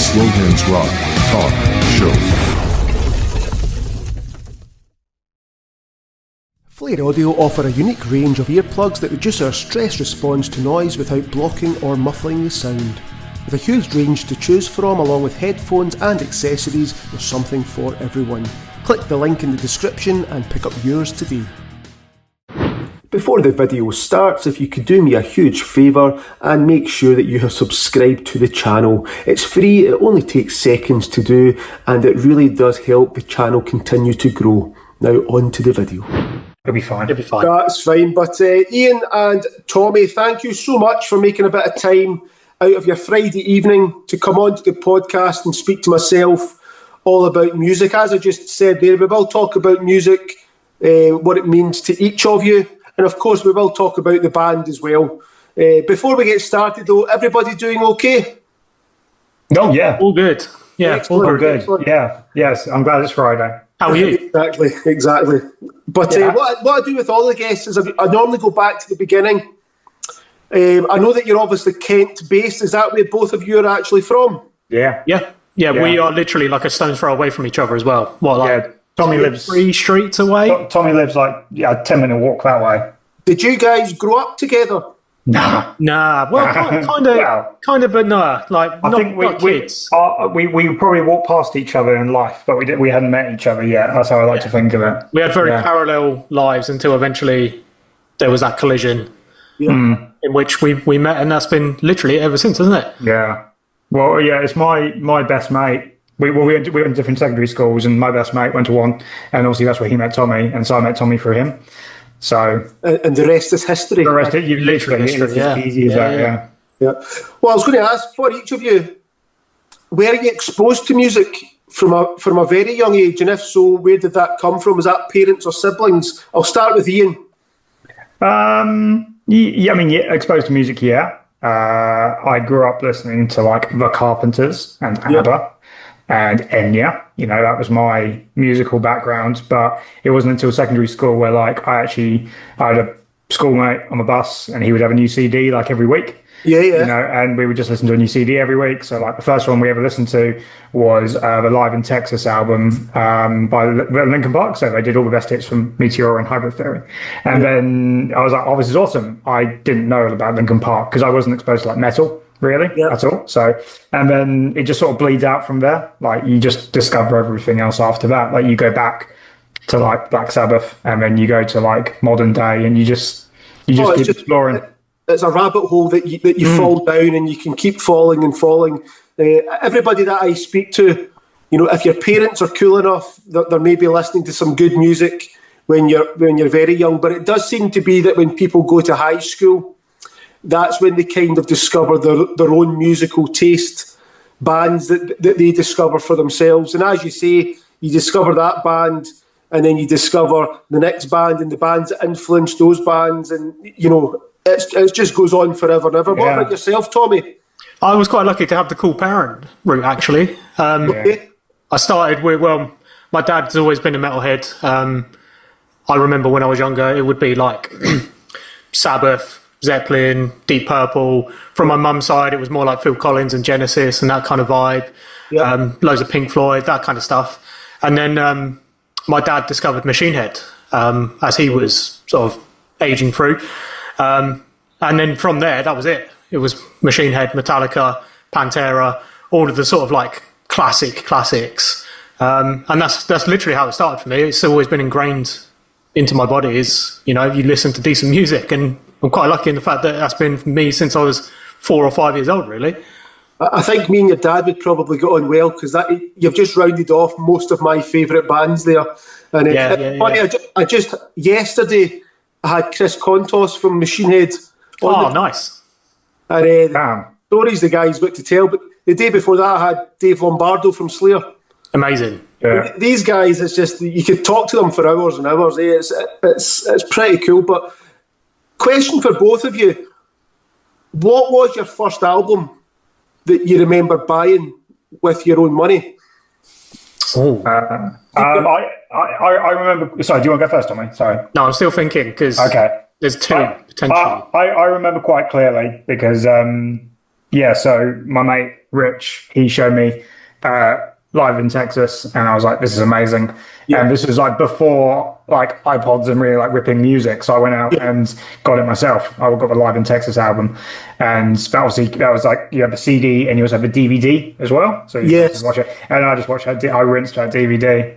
Slowhands Rock Talk Show. Flare Audio offer a unique range of earplugs that reduce our stress response to noise without blocking or muffling the sound. With a huge range to choose from along with headphones and accessories, there's something for everyone. Click the link in the description and pick up yours today. Before the video starts, if you could do me a huge favour and make sure that you have subscribed to the channel. It's free, it only takes seconds to do, and it really does help the channel continue to grow. Now on to the video. It'll be fine. That's fine, but Ian and Tommy, thank you so much for making a bit of time out of your Friday evening to come onto the podcast and speak to myself all about music. As I just said there, we will talk about music, what it means to each of you. And of course, we will talk about the band as well. Before we get started, though, everybody doing okay? Oh, yeah. All good. Yeah, Excellent, all good. excellent. Yeah, yes. I'm glad it's Friday. How are you? Exactly. But Yeah. what I do with all the guests is I normally go back to the beginning. I know that you're obviously Kent-based. Is that where both of you are actually from? Yeah. Yeah, we are literally like a stone's throw away from each other as well. What, like Yeah. Tommy lives 3 streets away? Tommy lives like a 10-minute walk that way. Did you guys grow up together? Nah. Nah, well, kind of, but no. Like, I not, think not kids. we probably walked past each other in life, but we hadn't met each other yet. That's how I like to think of it. We had very parallel lives until eventually there was that collision in which we met, and that's been literally ever since, hasn't it? Yeah. Well, yeah, it's my best mate. We went to different secondary schools, and my best mate went to one, and obviously that's where he met Tommy, and so I met Tommy through him. So And the rest is history. the rest, you literally, it's as easy as that. Yeah. Yeah. Well, I was going to ask for each of you, where are you exposed to music from a very young age? And if so, where did that come from? Was that parents or siblings? I'll start with Ian. Exposed to music, yeah. I grew up listening to like The Carpenters and ABBA and Enya. You know, that was my musical background. But it wasn't until secondary school where like I had a schoolmate on the bus and he would have a new CD like every week. Yeah. You know, and we would just listen to a new CD every week. So like the first one we ever listened to was the Live in Texas album by Linkin Park. So they did all the best hits from Meteor and Hybrid Theory. And then I was like, oh, this is awesome. I didn't know about Linkin Park because I wasn't exposed to like metal really at all. So, and then it just sort of bleeds out from there. Like you just discover everything else after that. Like you go back to like Black Sabbath and then you go to like modern day and you just keep exploring. It's a rabbit hole that you fall down and you can keep falling and falling. Everybody that I speak to, you know, if your parents are cool enough, they're maybe listening to some good music when you're very young. But it does seem to be that when people go to high school, that's when they kind of discover their own musical taste, bands that they discover for themselves. And as you say, you discover that band and then you discover the next band and the bands that influence those bands. And, you know, it just goes on forever and ever. What about yourself, Tommy? I was quite lucky to have the cool parent route, actually. I started with, my dad's always been a metalhead. I remember when I was younger, it would be like Sabbath, Zeppelin, Deep Purple. From my mum's side, it was more like Phil Collins and Genesis and that kind of vibe. Loads of Pink Floyd, that kind of stuff. And then my dad discovered Machine Head as he was sort of aging through. And then from there, that was it. It was Machine Head, Metallica, Pantera, all of the sort of like classics. And that's literally how it started for me. It's always been ingrained into my body is, you know, you listen to decent music. And I'm quite lucky in the fact that that's been for me since I was 4 or 5 years old, really. I think me and your dad would probably get on well because you've just rounded off most of my favourite bands there. And I just yesterday I had Chris Kontos from Machine Head. Nice. And stories the guy's got to tell. But the day before that, I had Dave Lombardo from Slayer. Amazing. Yeah. These guys, it's just you could talk to them for hours and hours. It's pretty cool. But question for both of you: what was your first album that you remember buying with your own money? I remember. Sorry, do you want to go first, Tommy? Sorry. No, I'm still thinking because there's two potentially. I remember quite clearly because yeah, so my mate Rich, he showed me live in Texas, and I was like, "This is amazing." Yeah. And this was like before like iPods and really like ripping music. So I went out and got it myself. I got the Live in Texas album, and that was like you have the CD and you also have the DVD as well. So you can watch it. And I just watched that. I rinsed that DVD.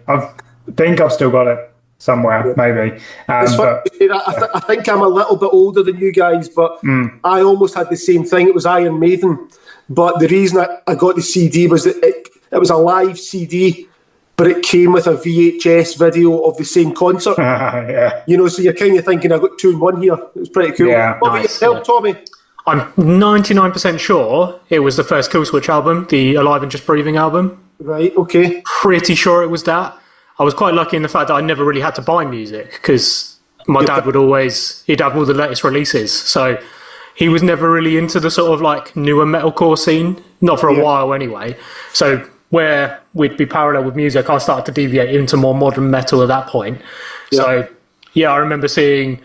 Think I've still got it somewhere, maybe. But, I think I'm a little bit older than you guys, but I almost had the same thing. It was Iron Maiden, but the reason I got the CD was that it was a live CD, but it came with a VHS video of the same concert. yeah. You know, so you're kind of thinking, I got 2 in 1 here. It was pretty cool. Yeah, what about yourself, Tommy? I'm 99% sure it was the first Killswitch album, the Alive and Just Breathing album. Right, okay. Pretty sure it was that. I was quite lucky in the fact that I never really had to buy music because my dad he'd have all the latest releases. So he was never really into the sort of like newer metalcore scene, not for a while anyway. So where we'd be parallel with music, I started to deviate into more modern metal at that point. Yeah. So yeah, I remember seeing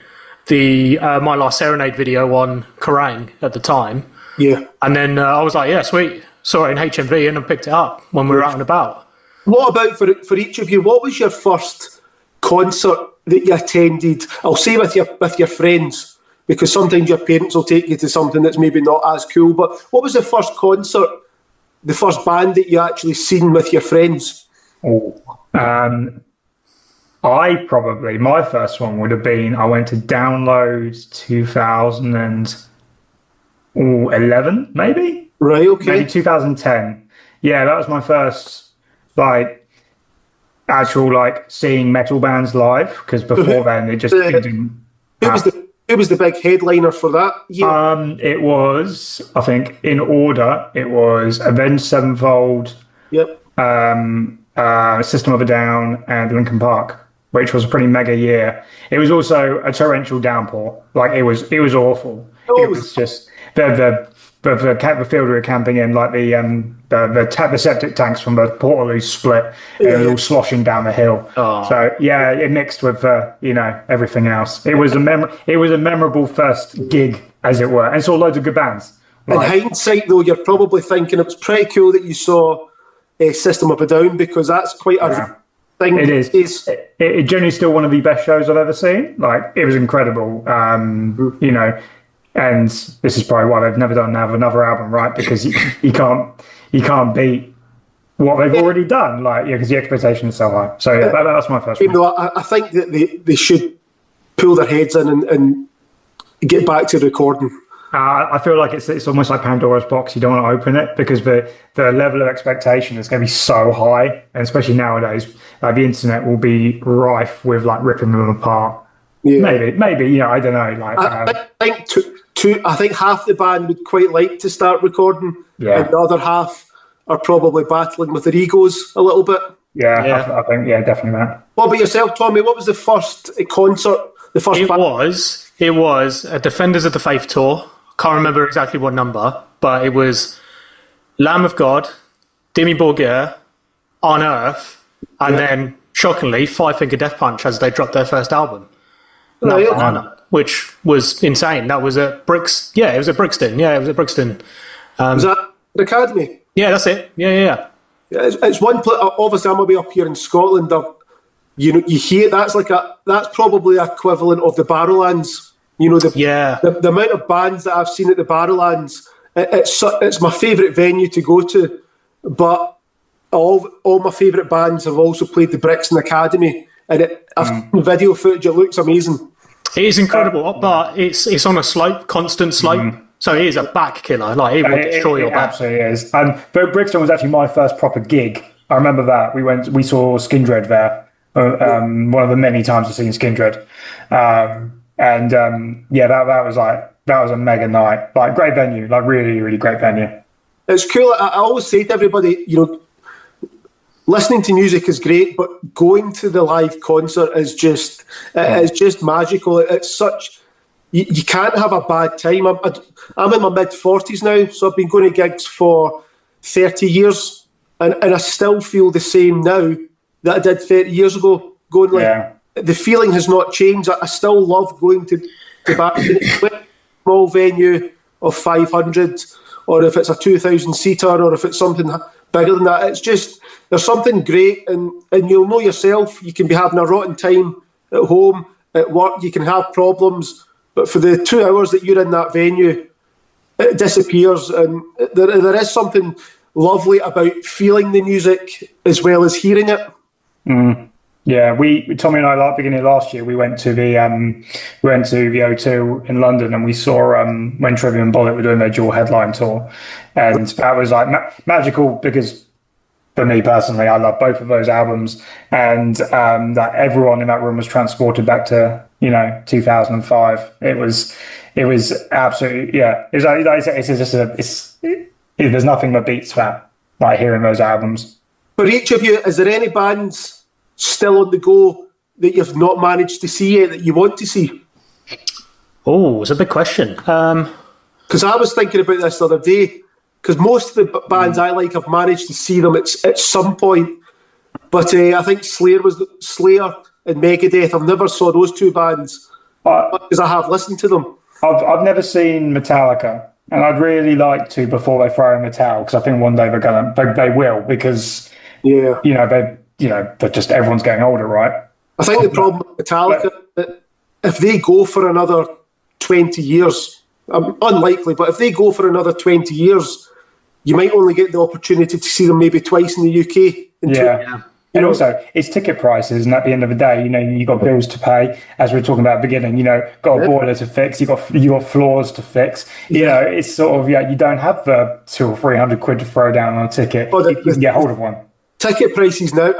the My Last Serenade video on Kerrang at the time. Yeah. And then I was like, yeah, sweet. Saw it in HMV and I picked it up when we were out and about. What about for each of you? What was your first concert that you attended? I'll say with your friends, because sometimes your parents will take you to something that's maybe not as cool. But what was the first concert, the first band that you actually seen with your friends? My first one would have been, I went to Download 2011, maybe? Right, okay. Maybe 2010. Yeah, that was my first like actual like seeing metal bands live, because before then they just didn't. Who was the big headliner for that year? It was, I think, in order. It was Avenged Sevenfold. Yep. System of a Down and Linkin Park, which was a pretty mega year. It was also a torrential downpour. Like it was awful. It was just the field we were camping in, like the septic tanks from the Portaloo split. It was all sloshing down the hill. Oh. So yeah, it mixed with everything else. It was a memorable first gig, as it were, and saw loads of good bands. In hindsight, though, you're probably thinking it was pretty cool that you saw System of a Down, because that's quite a thing. It is. It's generally still one of the best shows I've ever seen. Like, it was incredible. And this is probably why they've never done another album, right? Because you can't beat what they've already done. Like, because the expectation is so high. So yeah, that's my first one. Though I think that they should pull their heads in and get back to recording. I feel like it's almost like Pandora's box. You don't want to open it because the level of expectation is going to be so high, and especially nowadays, the internet will be rife with like ripping them apart. Yeah. Maybe I don't know. Like I think half the band would quite like to start recording, and the other half are probably battling with their egos a little bit. I think definitely that. What about yourself, Tommy? What was the first concert? It was a Defenders of the Faith tour. Can't remember exactly what number, but it was Lamb of God, Dimmy Borgir, On Earth, and then, shockingly, Five Finger Death Punch as they dropped their first album. Which was insane. That was at Brixton. Yeah, it was at Brixton. Was that the Academy? Yeah, that's it. Yeah, it's one place. Obviously, I'm going to be up here in Scotland. You hear that's probably equivalent of the Barrowlands. The amount of bands that I've seen at the Barrowlands, it's my favourite venue to go to. But all my favourite bands have also played the Brixton Academy, and I've seen video footage. It looks amazing. It is incredible, but it's on a slope, constant slope. So it is a back killer. Like it will destroy your back. It absolutely is. And Brixton was actually my first proper gig. I remember that we saw Skindred there. One of the many times I've seen Skindred. That was a mega night. Like, great venue, like really, really great venue. It's cool. I always say to everybody, listening to music is great, but going to the live concert is just magical. It's such you can't have a bad time. I'm in my mid-40s now, so I've been going to gigs for 30 years, and I still feel the same now that I did 30 years ago. The feeling has not changed. I still love going to back a small venue of 500 or if it's a 2,000 seater, or if it's something bigger than that. It's just, there's something great, and you'll know yourself, you can be having a rotten time at home, at work, you can have problems, but for the 2 hours that you're in that venue, it disappears, and there is something lovely about feeling the music as well as hearing it. Yeah, Tommy and I, like beginning of last year, we went to the O2 in London, and we saw when Trivium Bullet were doing their dual headline tour, and that was like magical, because for me personally, I love both of those albums, and that everyone in that room was transported back to 2005. It was absolutely, yeah. It was there's nothing that beats that, like hearing those albums. For each of you, is there any bands still on the go that you've not managed to see yet that you want to see? Oh, it's a big question. Because I was thinking about this the other day, because most of the bands I like, I've managed to see them at some point, but I think Slayer and Megadeth, I've never saw those two bands, because I have listened to them. I've never seen Metallica, and I'd really like to before they throw in the towel, because I think one day they will, because they're just, everyone's getting older, right? I think the problem with Metallica, that if they go for another 20 years, unlikely, but if they go for another 20 years, you might only get the opportunity to see them maybe twice in the UK. And also, it's ticket prices, and at the end of the day, you've got bills to pay, as we were talking about at the beginning, got a boiler to fix, you got floors to fix. It's sort of, you don't have the 200 or 300 quid to throw down on a ticket. You can get hold of one. Ticket prices now,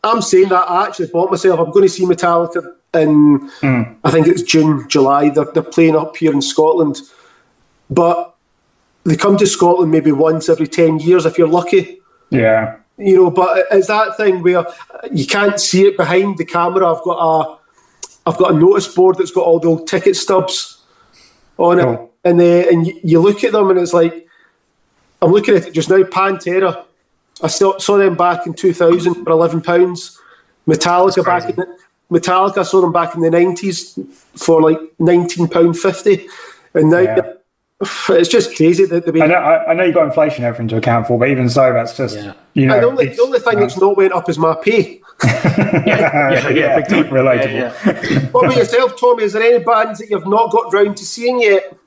I'm saying that I actually bought myself, I'm going to see Metallica in, I think it's June, July, they're playing up here in Scotland, but they come to Scotland maybe once every 10 years if you're lucky. Yeah. But it's that thing where you can't see it behind the camera. I've got a notice board that's got all the old ticket stubs on it, and you look at them and it's like, I'm looking at it just now, Pantera, I saw them back in 2000 for £11. Metallica, I saw them back in the 90s for like £19.50, and now it's just crazy that I know you've got inflation and everything to account for, but even so, that's just the only thing that's not went up is my pay. Relatable. What about yourself, Tommy? Is there any bands that you've not got round to seeing yet?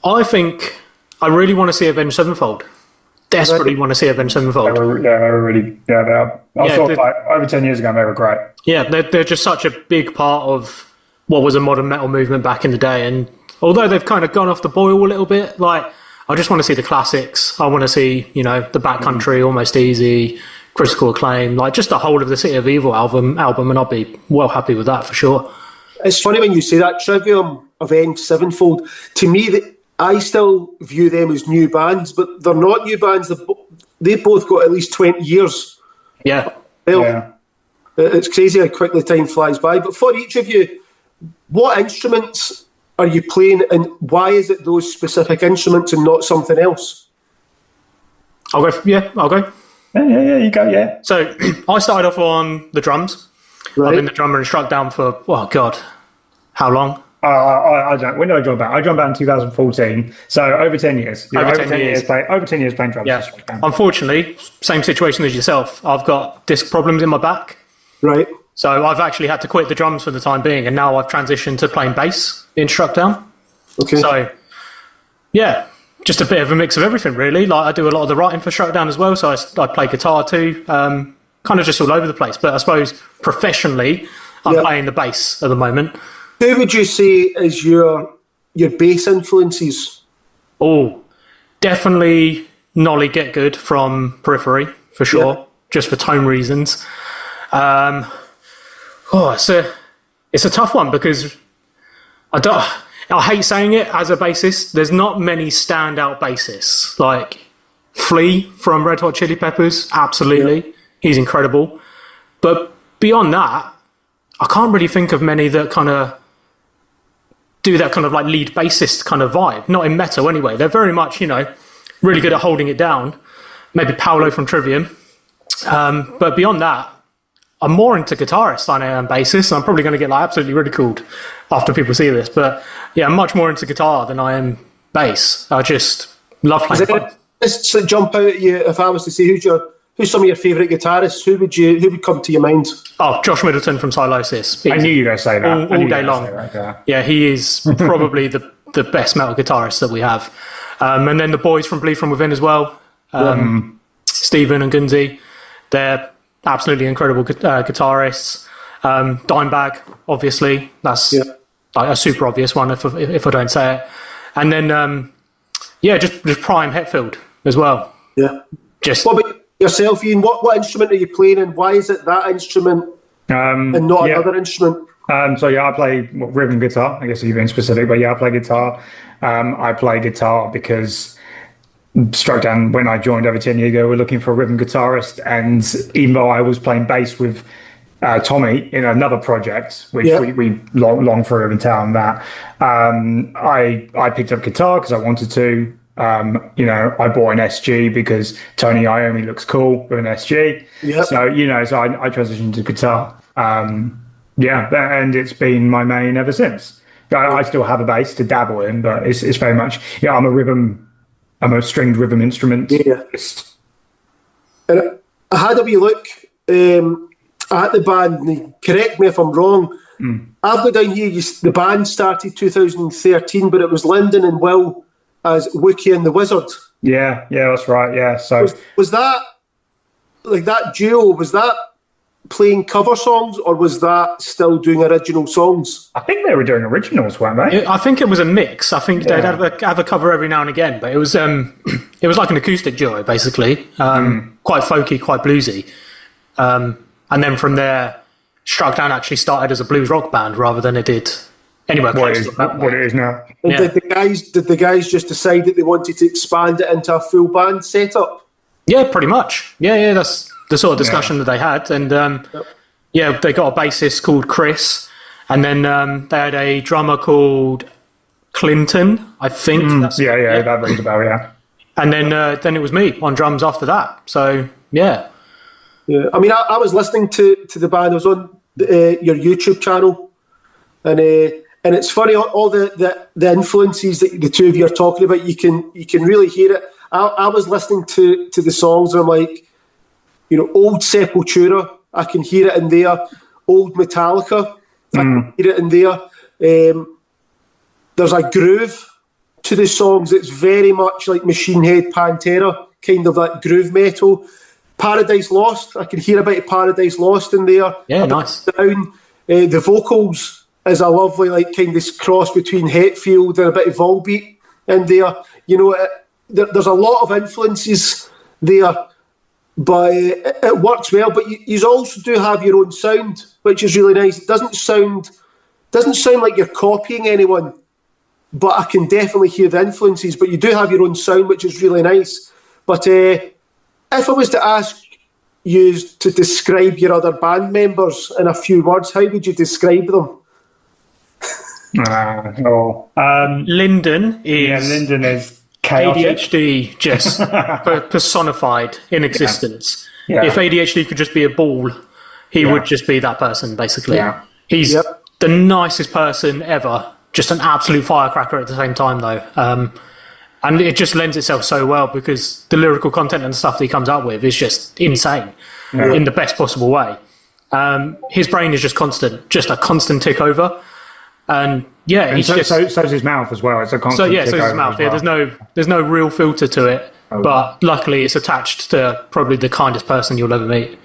I think I really want to see Avenged Sevenfold. Desperately want to see Avenged Sevenfold. They were really, they are. I saw like over 10 years ago, and they were great. Yeah, they're just such a big part of what was a modern metal movement back in the day, and although they've kind of gone off the boil a little bit, like, I just want to see the classics. I want to see, the Backcountry, Almost Easy, Critical Acclaim, like just the whole of the City of Evil album, and I'll be well happy with that for sure. It's funny when you say that, Trivium, Avenged Sevenfold. To me, I still view them as new bands, but they're not new bands. They both got at least 20 years. Yeah. It's crazy how quickly time flies by. But for each of you, what instruments are you playing, and why is it those specific instruments and not something else? I'll go. Yeah, you go, yeah. So I started off on the drums. Right. I've been the drummer and struck down for, how long? I don't. When did I drum out? I drummed out in 2014, so over 10 years. Over 10 years playing drums. Yeah. Unfortunately, same situation as yourself. I've got disc problems in my back. Right. So I've actually had to quit the drums for the time being, and now I've transitioned to playing bass in struck down. Okay. So, just a bit of a mix of everything, really. Like, I do a lot of the writing for struck down as well, so I play guitar too. Kind of just all over the place. But I suppose professionally, I'm playing the bass at the moment. Who would you say is your bass influences? Oh, definitely Nolly Get Good from Periphery, for sure, just for tone reasons. It's a tough one, because I hate saying it as a bassist. There's not many standout bassists. Like Flea from Red Hot Chili Peppers, absolutely. He's incredible. But beyond that, I can't really think of many that kind of do that kind of like lead bassist kind of vibe. Not in metal anyway. They're very much, really good at holding it down. Maybe Paolo from Trivium. But beyond that, I'm more into guitarists than I am bassist. I'm probably going to get absolutely ridiculed after people see this. But yeah, I'm much more into guitar than I am bass. Love playing Does both. this jump out at you if I was to say who's some of your favourite guitarists? Who would come to your mind? Oh, Josh Middleton from Silosis. I knew you were going to say that. All day long. Yeah, he is probably the best metal guitarist that we have. And then the boys from Bleed From Within as well. Stephen and Gunzi. They're absolutely incredible guitarists. Dimebag, obviously. That's like a super obvious one if I don't say it. And then, just Prime Hetfield as well. Yeah. What about yourself, Ian? What instrument are you playing, and why is it that instrument and not another instrument? I play rhythm guitar. I guess you've been specific, but I play guitar. I play guitar because Struck Down, when I joined over 10 years ago, we're looking for a rhythm guitarist, and even though I was playing bass with Tommy in another project, which we long through in town, that I picked up guitar because I wanted to. I bought an SG because Tony Iommi looks cool with an SG. Yep. So I transitioned to guitar. And it's been my main ever since. I still have a bass to dabble in, but it's very much, I'm a stringed rhythm instrumentist. And I had a wee look at the band, and correct me if I'm wrong. I've got down here, the band started 2013, but it was Lyndon and Will as Wookie and the Wizard. Yeah, that's right. Yeah. So was that like that duo? Was that playing cover songs, or was that still doing original songs? I think they were doing originals, weren't they? I think it was a mix. I think they'd have a cover every now and again, but it was like an acoustic duo basically, quite folky, quite bluesy, and then from there, Struck Down actually started as a blues rock band rather than it did anywhere close to what it is now. And did the guys just decide that they wanted to expand it into a full band setup? Yeah, pretty much. Yeah, that's the sort of discussion that they had. And they got a bassist called Chris, and then they had a drummer called Clinton, I think. That rings a bell, yeah. And then it was me on drums after that. So, yeah. Yeah, I mean, I was listening to the band. I was on your YouTube channel, and it's funny, all the influences that the two of you are talking about. You can really hear it. I was listening to the songs, and I'm like, old Sepultura, I can hear it in there. Old Metallica, I can hear it in there. There's a groove to the songs that's very much like Machine Head, Pantera, kind of that groove metal. Paradise Lost, I can hear a bit of Paradise Lost in there. Yeah, nice. Down. The vocals is a lovely, like, kind of cross between Hetfield and a bit of Volbeat in there. There's a lot of influences there, but it works well. But you also do have your own sound, which is really nice. It doesn't sound like you're copying anyone, but I can definitely hear the influences. But you do have your own sound, which is really nice. But if I was to ask you to describe your other band members in a few words, how would you describe them? Lyndon is chaotic. ADHD just personified in existence. Yeah. If ADHD could just be a ball, he would just be that person, basically. Yeah. He's the nicest person ever, just an absolute firecracker at the same time, though. And it just lends itself so well because the lyrical content and stuff that he comes up with is just insane in the best possible way. His brain is just a constant tick over. And so's his mouth as well. It's a constant tick over. So his mouth. Well. Yeah, there's no real filter to it. But luckily it's attached to probably the kindest person you'll ever meet.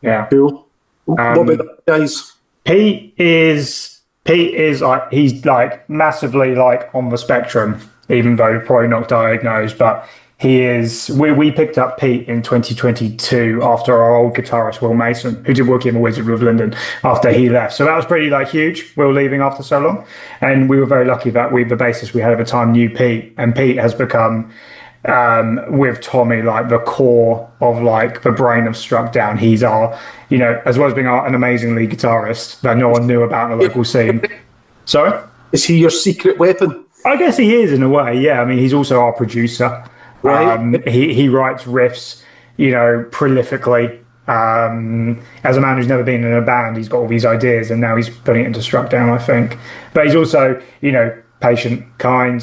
Yeah. Cool. What about that, guys? Pete is like, he's like massively like on the spectrum, even though probably not diagnosed, but he is. We picked up Pete in 2022 after our old guitarist Will Mason, who did Wookie and the Wizard with Lyndon, after he left. So that was pretty like huge, Will leaving after so long. And we were very lucky that the bassist we had at the time knew Pete, and Pete has become with Tommy like the core of like the brain of Struck Down. He's our, as well as being an amazing lead guitarist that no one knew about in the local scene. Sorry? Is he your secret weapon? I guess he is in a way, yeah. I mean, he's also our producer. Right. He writes riffs, prolifically. As a man who's never been in a band, he's got all these ideas, and now he's putting it into Struck Down, I think. But he's also, patient, kind,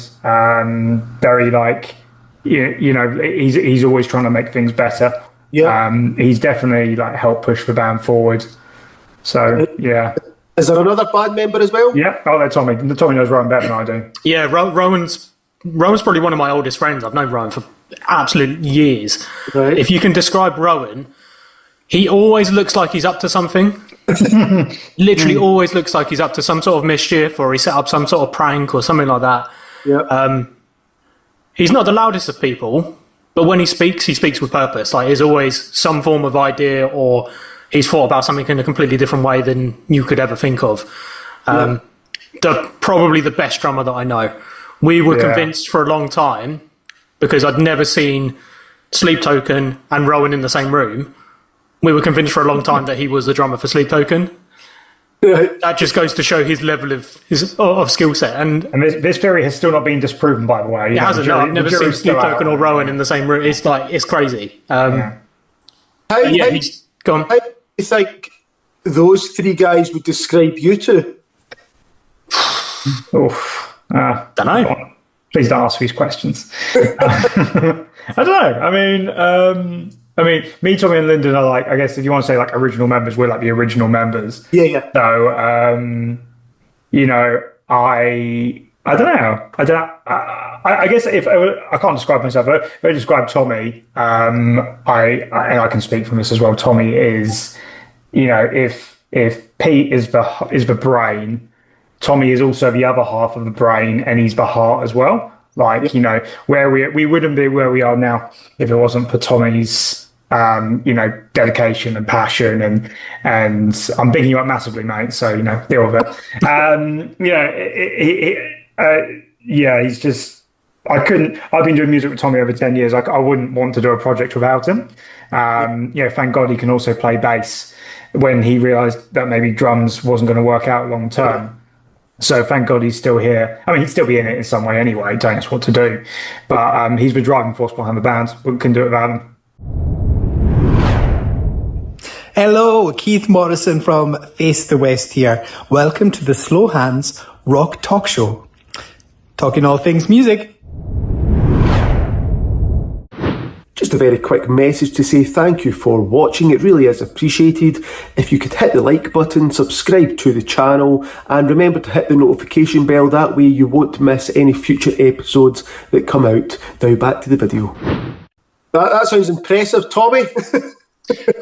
very like, he's always trying to make things better. Yeah. He's definitely like helped push the band forward. So yeah. Is there another band member as well? Yeah. Oh, that's Tommy. Tommy knows Rowan better than I do. Yeah, Rowan's probably one of my oldest friends. I've known Rowan for absolute years. Right. If you can describe Rowan, he always looks like he's up to something. Literally always looks like he's up to some sort of mischief, or he set up some sort of prank or something like that. Yeah. He's not the loudest of people, but when he speaks with purpose. Like, there's always some form of idea, or he's thought about something in a completely different way than you could ever think of. Probably the best drummer that I know. We were convinced for a long time, because I'd never seen Sleep Token and Rowan in the same room. We were convinced for a long time that he was the drummer for Sleep Token. That just goes to show his level of skill set. And this theory has still not been disproven, by the way. It hasn't. No, I've never seen Sleep Token or Rowan in the same room. It's crazy. How do you think those three guys would describe you two? Don't know. Please don't ask these questions. I don't know. I mean, me, Tommy, and Lyndon are like, I guess if you want to say like original members, we're like the original members. Yeah. So, I don't know. I guess if I can't describe myself, if I describe Tommy, I can speak from this as well. Tommy is, if Pete is the brain, Tommy is also the other half of the brain, and he's the heart as well. Like, where we wouldn't be where we are now if it wasn't for Tommy's, dedication and passion, and I'm bigging you up massively, mate. So, deal with it. He's just, I've been doing music with Tommy over 10 years. I wouldn't want to do a project without him. Thank God he can also play bass when he realized that maybe drums wasn't going to work out long term. So thank God he's still here. I mean, he'd still be in it in some way anyway, telling us what to do. But he's the driving force behind the band. We couldn't do it without him. Hello, Keith Morrison from Face the West here. Welcome to the Slowhands Rock Talk Show. Talking all things music. Just a very quick message to say thank you for watching. It really is appreciated. If you could hit the like button, subscribe to the channel, and remember to hit the notification bell. That way you won't miss any future episodes that come out. Now back to the video. That sounds impressive, Tommy.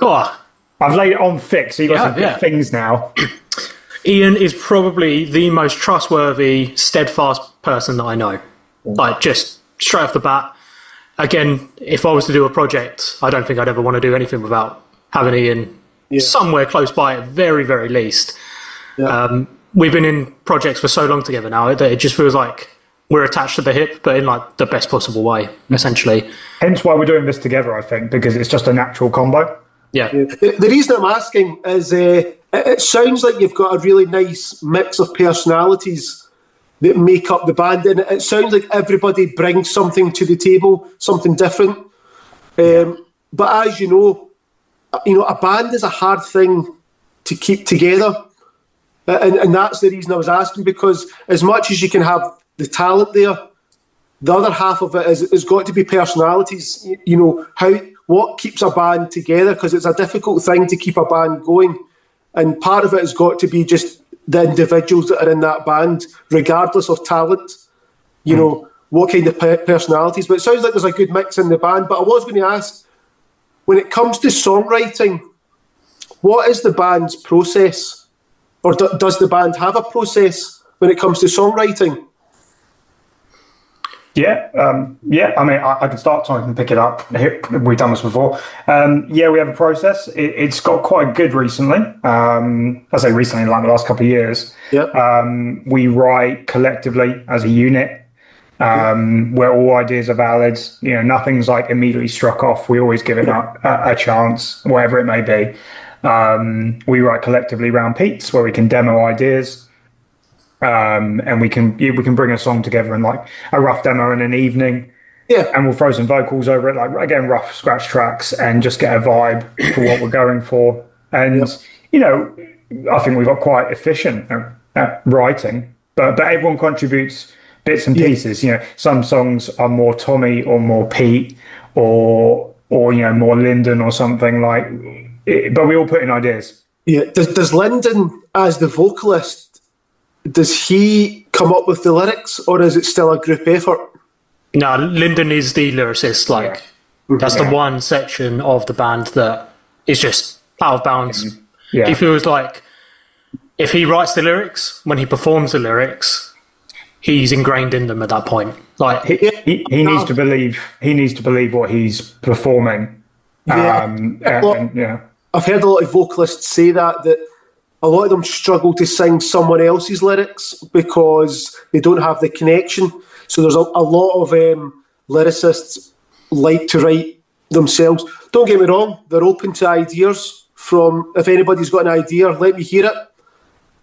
Oh, I've laid it on thick, so you got some good things now. Ian is probably the most trustworthy, steadfast person that I know. Like, just straight off the bat. Again, if I was to do a project, I don't think I'd ever want to do anything without having Ian somewhere close by at very, very least. Yeah. We've been in projects for so long together now that it just feels like we're attached to the hip, but in like the best possible way, essentially. Hence why we're doing this together, I think, because it's just a natural combo. Yeah. The reason I'm asking is it sounds like you've got a really nice mix of personalities that make up the band, and it sounds like everybody brings something to the table, something different. But as you know, a band is a hard thing to keep together, and that's the reason I was asking, because as much as you can have the talent there, the other half of it is got to be personalities. What keeps a band together, because it's a difficult thing to keep a band going, and part of it has got to be just the individuals that are in that band, regardless of talent, what kind of personalities. But it sounds like there's a good mix in the band. But I was going to ask, when it comes to songwriting, what is the band's process? Or does the band have a process when it comes to songwriting? Yeah. I mean, I can start, so I can pick it up. We've done this before. We have a process. It's got quite good recently. I say recently, like the last couple of years. Yeah. We write collectively as a unit, where all ideas are valid. Nothing's like immediately struck off. We always give it a chance, whatever it may be. We write collectively around Pete's, where we can demo ideas. And we can bring a song together in like a rough demo in an evening. Yeah. And we'll throw some vocals over it, like again, rough scratch tracks, and just get a vibe for what we're going for. And, I think we got quite efficient at writing, but everyone contributes bits and pieces. You know, some songs are more Tommy or more Pete or you know, more Lyndon or something like. But we all put in ideas. Yeah. Does Lyndon, as the vocalist, does he come up with the lyrics, or is it still a group effort? No, Lyndon is the lyricist. Like, that's the one section of the band that is just out of bounds. Yeah. He feels like if he writes the lyrics, when he performs the lyrics, he's ingrained in them at that point. Like he needs to believe. He needs to believe what he's performing. Yeah. I've heard a lot of vocalists say that a lot of them struggle to sing someone else's lyrics because they don't have the connection. So there's a lot of lyricists like to write themselves. Don't get me wrong, they're open to ideas from, if anybody's got an idea, let me hear it.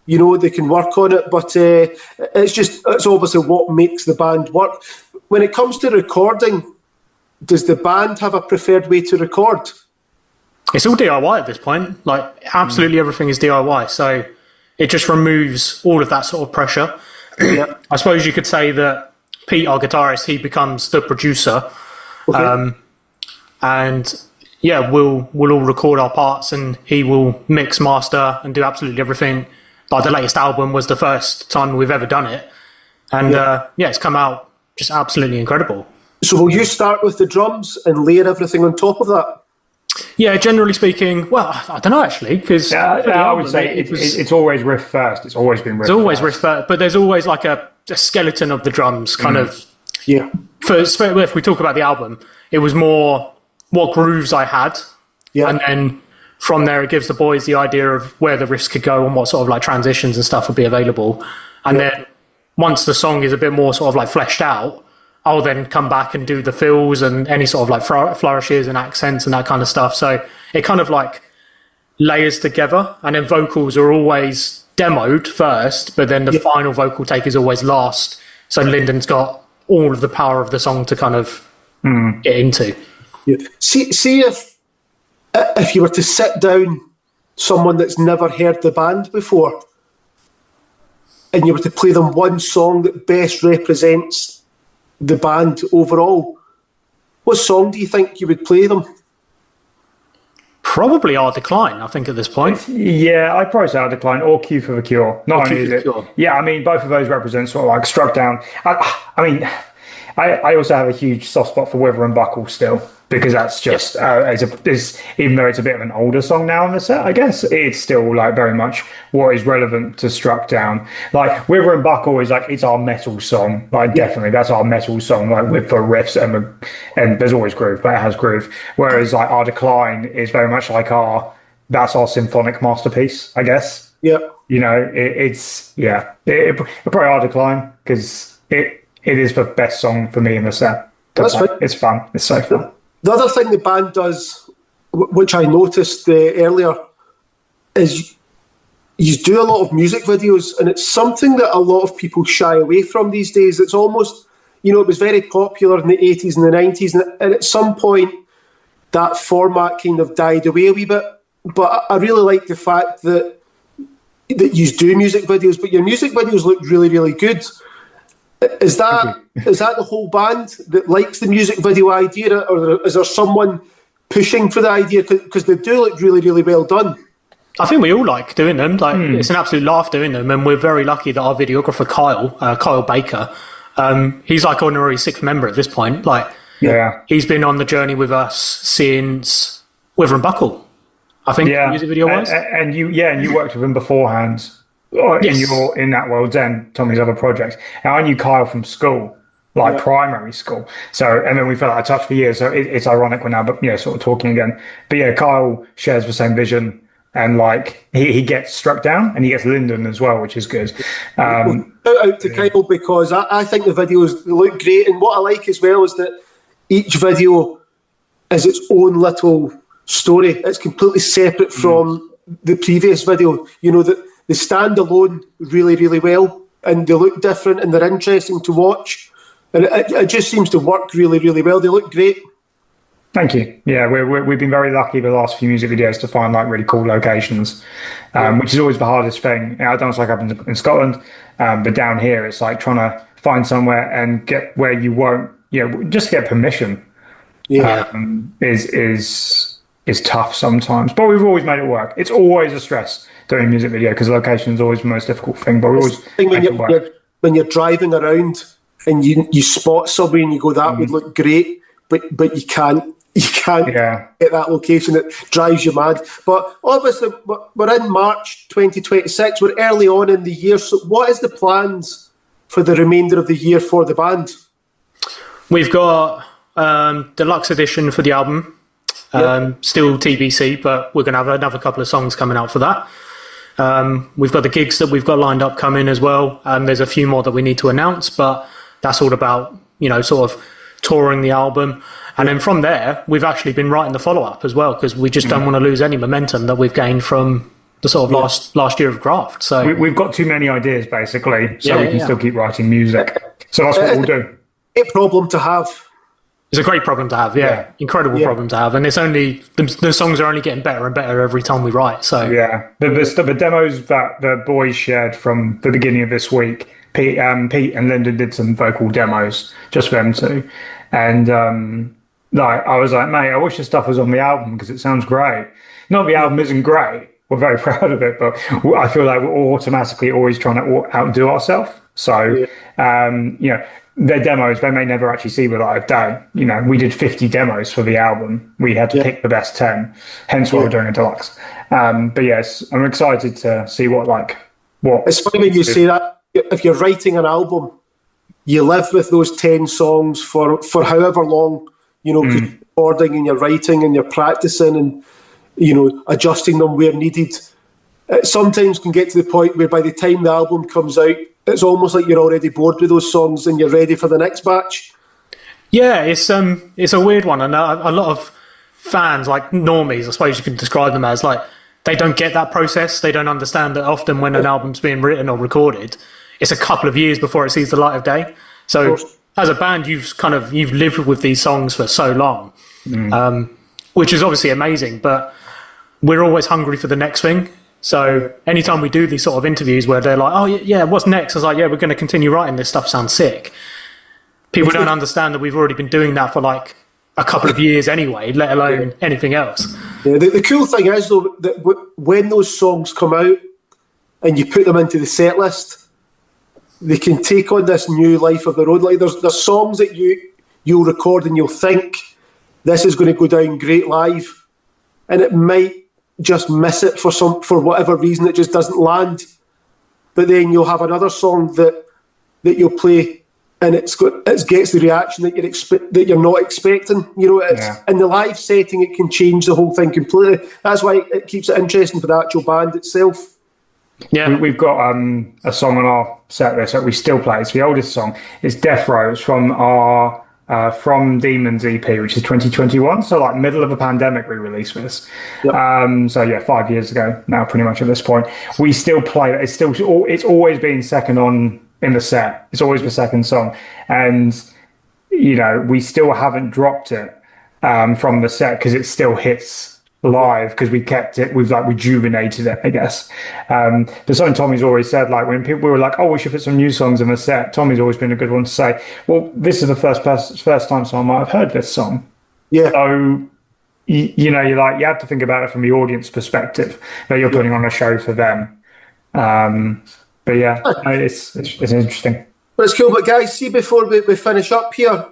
You know, they can work on it, but it's obviously what makes the band work. When it comes to recording, does the band have a preferred way to record? It's all DIY at this point. Like, absolutely everything is DIY. So it just removes all of that sort of pressure. Yeah. I suppose you could say that Pete, our guitarist, he becomes the producer. Okay. And yeah, we'll all record our parts and he will mix, master, and do absolutely everything. Like, the latest album was the first time we've ever done it. And it's come out just absolutely incredible. So will you start with the drums and layer everything on top of that? Yeah, generally speaking, well, I don't know actually, because I would say it's always riff first. It's always been riff. It's always riff first, but there's always like a skeleton of the drums, kind of. Yeah. If we talk about the album, it was more what grooves I had, and then from there it gives the boys the idea of where the riffs could go and what sort of like transitions and stuff would be available, and then once the song is a bit more sort of like fleshed out, I'll then come back and do the fills and any sort of like flourishes and accents and that kind of stuff. So it kind of like layers together, and then vocals are always demoed first, but then the final vocal take is always last. So Lyndon's got all of the power of the song to kind of get into. Yeah. See if you were to sit down someone that's never heard the band before and you were to play them one song that best represents the band overall, what song do you think you would play them? Probably Our Decline, I think, at this point. Yeah, I'd probably say Our Decline or Q for the Cure. Not only is it, yeah, I mean, both of those represent sort of like Struck Down. I mean, I also have a huge soft spot for Wither and Buckle still, because that's just even though it's a bit of an older song now on the set, I guess it's still like very much what is relevant to Struck Down. Like Wither and Buckle is like, it's our metal song, like definitely that's our metal song, like with the riffs and there's always groove, but it has groove. Whereas like Our Decline is very much like that's our symphonic masterpiece, I guess. Yeah, you know, it's probably Our Decline because it is the best song for me in the set. That's fine. It's fun. It's so fun. The other thing the band does, which I noticed earlier, is you do a lot of music videos, and it's something that a lot of people shy away from these days. It's almost, you know, it was very popular in the 80s and the 90s, and at some point that format kind of died away a wee bit. But I really like the fact that you do music videos, but your music videos look really, really good. Is that the whole band that likes the music video idea, or is there someone pushing for the idea? Because they do look really, really well done. I think we all like doing them. Like it's an absolute laugh doing them, and we're very lucky that our videographer Kyle Baker, he's like honorary 6th member at this point. Like, he's been on the journey with us since Wither and Buckle, I think, music video wise. And you worked with him beforehand. In that world, then Tommy's other projects. And I knew Kyle from school, like primary school. So, and then we felt out of touch for years. So it's ironic we're now, sort of talking again. But yeah, Kyle shares the same vision, and like he gets Struck Down, and he gets Lyndon as well, which is good. Shout out to Kyle, because I think the videos look great, and what I like as well is that each video is its own little story. It's completely separate from the previous video. You know that. They stand alone really, really well, and they look different, and they're interesting to watch. And it just seems to work really, really well. They look great. Thank you. Yeah, we've been very lucky the last few music videos to find like really cool locations, which is always the hardest thing. I don't know, it's like up in Scotland, but down here it's like trying to find somewhere and get where you won't, just get permission. Yeah. Is tough sometimes, but we've always made it work. It's always a stress doing a music video because location is always the most difficult thing, but we always make it work. When you're driving around and you spot somewhere and you go, that would look great, but you can't get that location. It drives you mad. But obviously we're in March 2026, we're early on in the year, so what is the plans for the remainder of the year for the band? We've got deluxe edition for the album. Still TBC, but we're going to have another couple of songs coming out for that. We've got the gigs that we've got lined up coming as well. There's a few more that we need to announce, but that's all about, sort of touring the album. And then from there, we've actually been writing the follow-up as well, because we just don't want to lose any momentum that we've gained from the sort of last year of graft. So we've got too many ideas, basically, so we can still keep writing music. So that's what we'll do. A problem to have. It's a great problem to have, incredible problem to have, and it's only the songs are only getting better and better every time we write. So the demos that the boys shared from the beginning of this week, Pete and Linda did some vocal demos just for them two, and I was like, mate, I wish this stuff was on the album because it sounds great. Not the album isn't great. We're very proud of it, but I feel like we're automatically always trying to outdo ourselves. So their demos, they may never actually see the live day. We did 50 demos for the album. We had to pick the best 10, hence why we're doing a deluxe. But yes, I'm excited to see what. It's funny when you say that. If you're writing an album, you live with those 10 songs for however long, recording and you're writing and you're practicing and, adjusting them where needed. It sometimes can get to the point where by the time the album comes out, it's almost like you're already bored with those songs and you're ready for the next batch. Yeah, it's a weird one, and a lot of fans, like normies, I suppose you could describe them as, like, they don't get that process. They don't understand that often when an album's being written or recorded, it's a couple of years before it sees the light of day. So as a band, you've lived with these songs for so long, which is obviously amazing. But we're always hungry for the next thing. So anytime we do these sort of interviews where they're like, oh, yeah, what's next? I was like, yeah, we're going to continue writing this stuff. Sounds sick. People don't understand that we've already been doing that for like a couple of years anyway, let alone anything else. Yeah, the cool thing is, though, that when those songs come out and you put them into the set list, they can take on this new life of their own. Like there's songs that you'll record and you'll think this is going to go down great live, and it might just miss it for whatever reason. It just doesn't land. But then you'll have another song that you'll play, and it gets the reaction that you're not expecting. In the live setting, it can change the whole thing completely. That's why it keeps it interesting for the actual band itself. Yeah, we've got a song on our set list that we still play. It's the oldest song. It's Death Row. It's from our From Demons EP, which is 2021. So like middle of a pandemic, we released this. Yep. 5 years ago now, pretty much at this point. We still play it. It's always been second on in the set. It's always the second song, and we still haven't dropped it from the set because it still hits live because we kept it, we've rejuvenated it, I guess. But something Tommy's always said, like when people were like, oh, we should put some new songs in the set, Tommy's always been a good one to say, well, this is the first time someone might have heard this song. Yeah. So you have to think about it from the audience perspective, that you're putting on a show for them. But yeah, it's interesting. But it's cool. But guys, see, before we finish up here,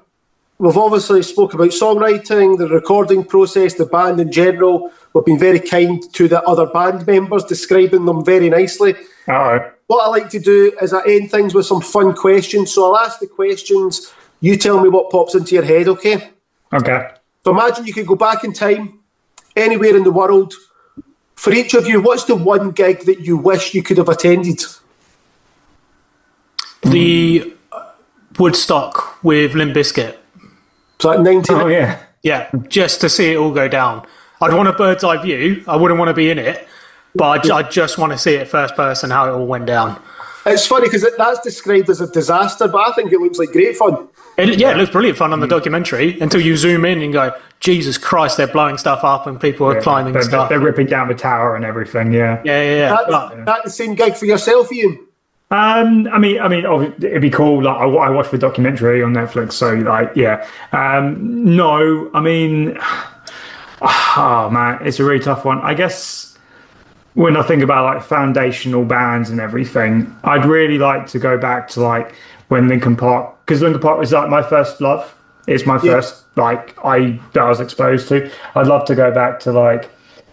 we've obviously spoke about songwriting, the recording process, the band in general. We've been very kind to the other band members, describing them very nicely. Uh-oh. What I like to do is I end things with some fun questions. So I'll ask the questions. You tell me what pops into your head, okay? Okay. So imagine you could go back in time, anywhere in the world. For each of you, what's the one gig that you wish you could have attended? The Woodstock with Limp Bizkit. So like 19. Oh, yeah. Yeah, just to see it all go down. I'd want a bird's eye view. I wouldn't want to be in it, but I just want to see it first person, how it all went down. It's funny because that's described as a disaster, but I think it looks like great fun. It looks brilliant fun on the documentary until you zoom in and go, Jesus Christ, they're blowing stuff up and people are climbing stuff. They're ripping down the tower and everything, yeah. That the same gig for yourself, Ian? It'd be cool. Like, I watched the documentary on Netflix, so like, yeah. No, I mean, oh man, it's a really tough one. I guess when I think about like foundational bands and everything, I'd really like to go back to like when Linkin Park, because Linkin Park was like my first love. It's my first that I was exposed to. I'd love to go back to like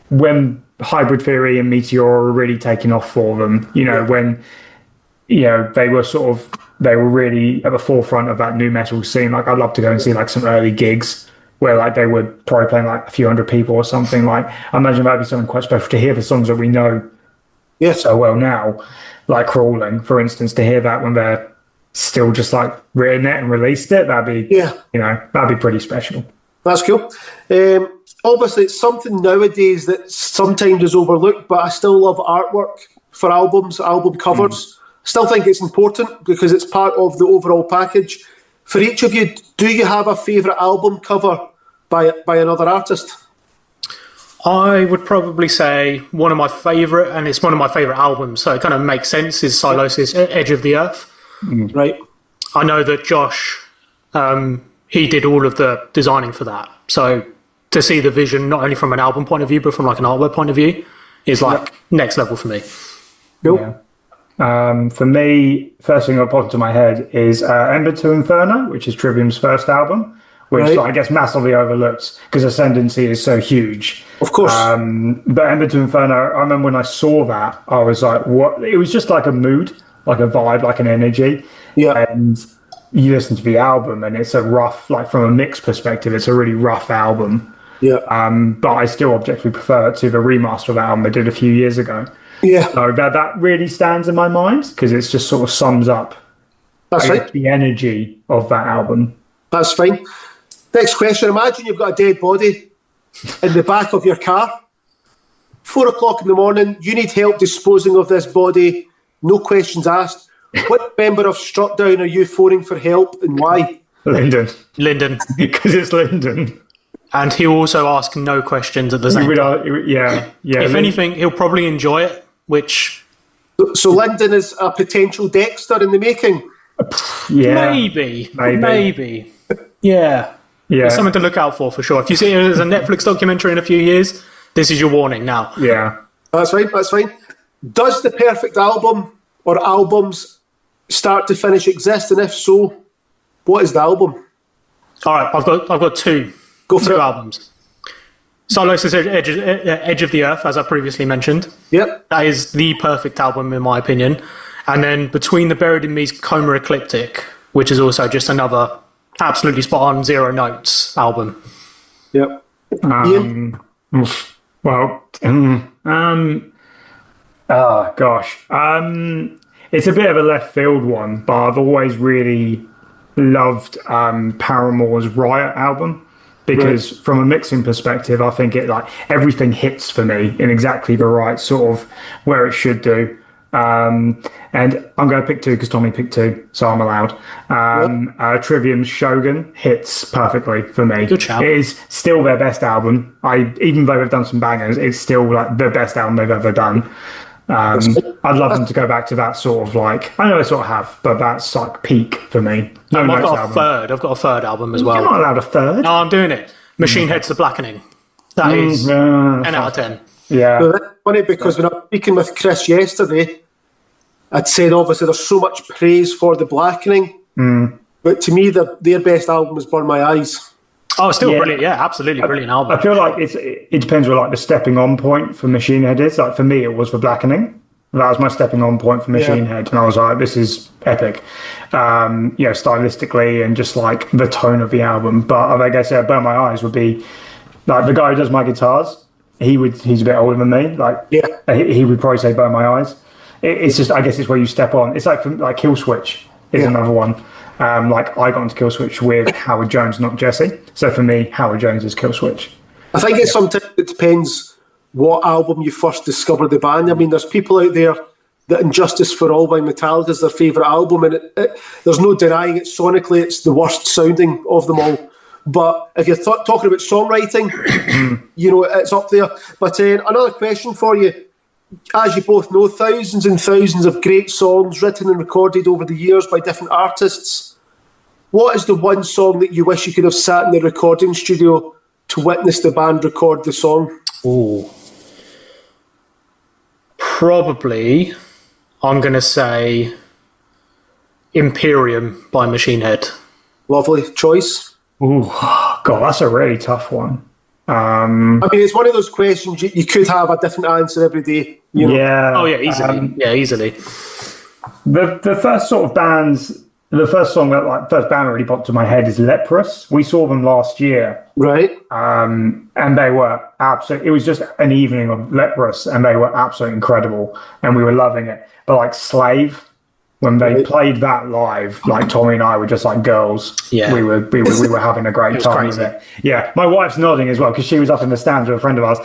when Hybrid Theory and Meteor were really taking off for them. You know, when they were really at the forefront of that new metal scene. Like, I'd love to go and see like some early gigs where like they were probably playing like a few hundred people or something. Like, I imagine that'd be something quite special to hear the songs that we know so well now, like Crawling, for instance, to hear that when they're still just like written it and released it. That'd be that'd be pretty special. That's cool. Obviously, it's something nowadays that sometimes is overlooked, but I still love artwork for albums, album covers. Still think it's important because it's part of the overall package. For each of you, do you have a favourite album cover by another artist? I would probably say one of my favourite, and it's one of my favourite albums, so it kind of makes sense, is Silosis' Edge of the Earth. Right. I know that Josh, he did all of the designing for that. So to see the vision, not only from an album point of view, but from like an artwork point of view, is like next level for me. Nope. Yeah. For me, first thing that popped into my head is Ember to Inferno, which is Trivium's first album, which I guess massively overlooked because Ascendancy is so huge. Of course. But Ember to Inferno, I remember when I saw that, I was like, what? It was just like a mood, like a vibe, like an energy. Yeah. And you listen to the album and it's a rough, like from a mix perspective, it's a really rough album. Yeah. But I still objectively prefer it to the remaster of that album they did a few years ago. Yeah. So that really stands in my mind because it just sort of sums up the energy of that album. That's fine. Next question. Imagine you've got a dead body in the back of your car. 4 o'clock in the morning. You need help disposing of this body. No questions asked. What member of Strutdown are you phoning for help and why? Lyndon. Because it's Lyndon. And he'll also ask no questions at the same time. Yeah. If anything, he'll probably enjoy it, which... So Lyndon is a potential Dexter in the making? Yeah. Maybe. Yeah. It's something to look out for sure. If you see it as a Netflix documentary in a few years, this is your warning now. Yeah. That's fine. Does the perfect album or albums start to finish exist? And if so, what is the album? All right, I've got two. Two albums. Silosis' Edge of the Earth, as I previously mentioned. Yep. That is the perfect album, in my opinion. And then Between the Buried in Me's Coma Ecliptic, which is also just another absolutely spot on zero notes album. Yep. Ian? Oh, gosh. It's a bit of a left field one, but I've always really loved Paramore's Riot album. Because from a mixing perspective, I think it like everything hits for me in exactly the right sort of where it should do. And I'm going to pick two because Tommy picked two, so I'm allowed. Trivium's Shogun hits perfectly for me. Good shout. It is still their best album. Even though they've done some bangers, it's still like the best album they've ever done. I'd love them to go back to that sort of like, I know I sort of have, but that's like peak for me. I've got a third album as well. You're not allowed a third. No, I'm doing it. Machine Head's The Blackening. That is 10 out of 10. Yeah. So that's funny because when I was speaking with Chris yesterday, I'd said obviously there's so much praise for The Blackening, but to me their best album was Burn My Eyes. Oh, it's still brilliant. Yeah, absolutely brilliant album. I feel like it depends where like the stepping on point for Machine Head is. Like for me, it was for Blackening. That was my stepping on point for Machine Head, and I was like, "This is epic." Stylistically and just like the tone of the album. But like I said, Burn My Eyes would be like the guy who does my guitars. He's a bit older than me. He would probably say Burn My Eyes. It's just, I guess it's where you step on. It's like Kill Switch is another one. I got into Kill Switch with Howard Jones, not Jesse. So for me, Howard Jones is Kill Switch. I think sometimes it depends what album you first discovered the band. I mean, there's people out there that Injustice for All by Metallica is their favourite album, and there's no denying it. Sonically, it's the worst sounding of them all. But if you're talking about songwriting, it's up there. But another question for you. as you both know, thousands and thousands of great songs written and recorded over the years by different artists. What is the one song that you wish you could have sat in the recording studio to witness the band record the song? Ooh. Probably, I'm going to say Imperium by Machine Head. Lovely choice. Ooh, God, that's a really tough one. I mean, it's one of those questions you could have a different answer every day. You know? Yeah. Oh, yeah, easily. Easily. The first sort of bands, the first song that first band that really popped to my head is Leprous. We saw them last year. Right. And they were absolutely, it was just an evening of Leprous and they were absolutely incredible and we were loving it. But like Slave, when they played that live, like Tommy and I were just like girls. Yeah. We were having a great time with it. Yeah. My wife's nodding as well because she was up in the stands with a friend of ours.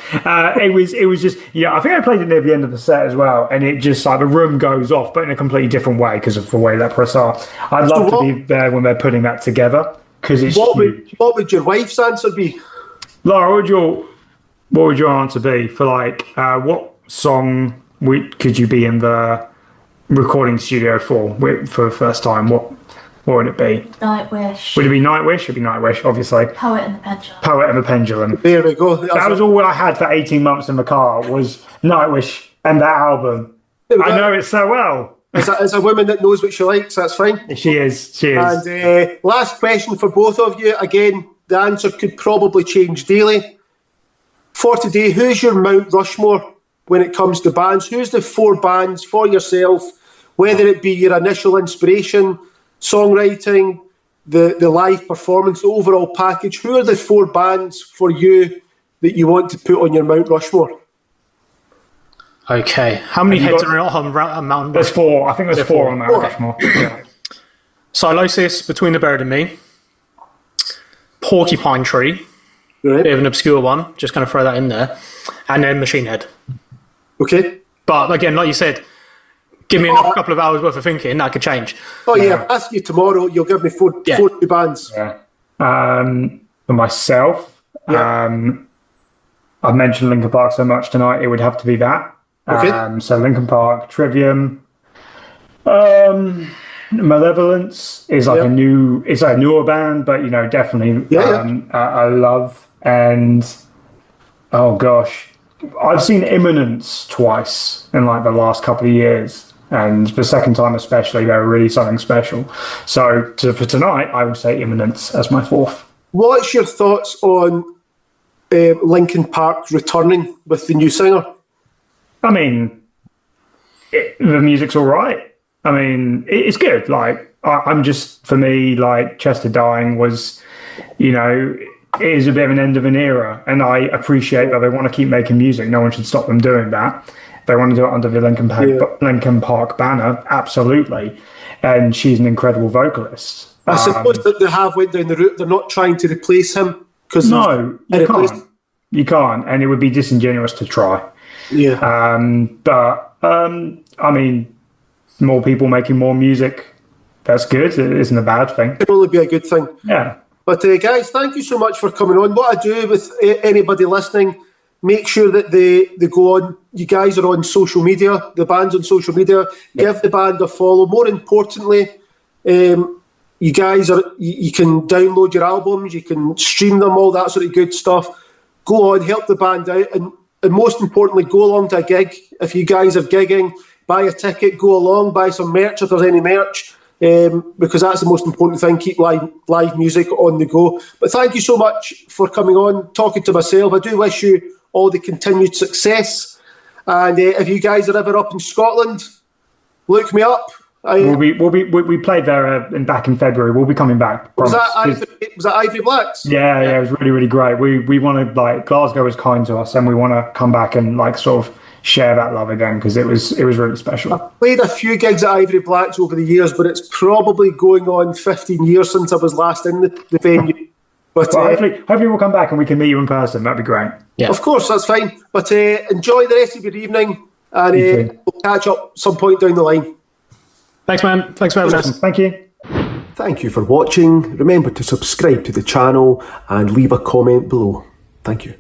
It was just, I think I played it near the end of the set as well. And it just like the room goes off, but in a completely different way because of the way Leprous are. I'd love to be there when they're putting that together because it's huge. What would your wife's answer be? Laura, what would your answer be for what song could you be in the recording studio for the first time? What would it be? Nightwish. Would it be Nightwish? It'd be Nightwish, obviously. Poet and the Pendulum. Poet and the Pendulum. There we go. That was all I had for 18 months in the car was Nightwish and that album. I know it so well. As a woman that knows what she likes, that's fine. She is. And last question for both of you. Again, the answer could probably change daily. For today, who's your Mount Rushmore when it comes to bands? Who's the 4 bands for yourself, whether it be your initial inspiration, songwriting, the live performance, the overall package? Who are the 4 bands for you that you want to put on your Mount Rushmore? Okay. How many heads are on Mount Rushmore? There's 4. I think there's 4 on Mount Rushmore. Yeah. Sylosis, Between the Bird and Me. Porcupine Tree. Right. Bit of an obscure one. Just going to throw that in there. And then Machine Head. Okay. But again, like you said, give me a couple of hours worth of thinking, that could change. Oh, yeah. Ask you tomorrow, you'll give me 4 new bands. Yeah. For myself, I've mentioned Linkin Park so much tonight, it would have to be that. Okay. So Linkin Park, Trivium, Malevolence is like it's a newer band, but definitely I love. And oh gosh, I've seen Imminence twice in like the last couple of years, and the second time especially, they were really something special. So for tonight, I would say Imminence as my 4th. What's your thoughts on Linkin Park returning with the new singer? I mean, the music's all right. I mean, it's good. Like, I'm just, for me, like, Chester dying was, it is a bit of an end of an era. And I appreciate that they want to keep making music. No one should stop them doing that. They want to do it under the Linkin Park banner. Absolutely. And she's an incredible vocalist. I suppose that they have went down the route. They're not trying to replace him. No, you can't. You can't. And it would be disingenuous to try. Yeah. I mean, more people making more music, that's good. It isn't a bad thing. It will only be a good thing. Yeah. But guys, thank you so much for coming on. What I do with anybody listening, make sure that they go on. You guys are on social media. The band's on social media. Give the band a follow. More importantly, you guys you can download your albums, you can stream them, all that sort of good stuff. Go on, help the band out, and most importantly, go along to a gig. If you guys are gigging, buy a ticket, go along, buy some merch if there's any merch, because that's the most important thing. Keep live music on the go. But thank you so much for coming on, talking to myself. I do wish you all the continued success. And if you guys are ever up in Scotland, look me up. We played there back in February. We'll be coming back. Was that Ivory Blacks? Yeah, it was really, really great. We want to Glasgow was kind to us, and we want to come back and sort of share that love again because it was really special. I've played a few gigs at Ivory Blacks over the years, but it's probably going on 15 years since I was last in the venue. But hopefully we'll come back and we can meet you in person. That'd be great. Yeah. Of course, that's fine. But enjoy the rest of your evening, and we'll catch up some point down the line. Thanks, man. Thanks for having us. Thank you. Thank you for watching. Remember to subscribe to the channel and leave a comment below. Thank you.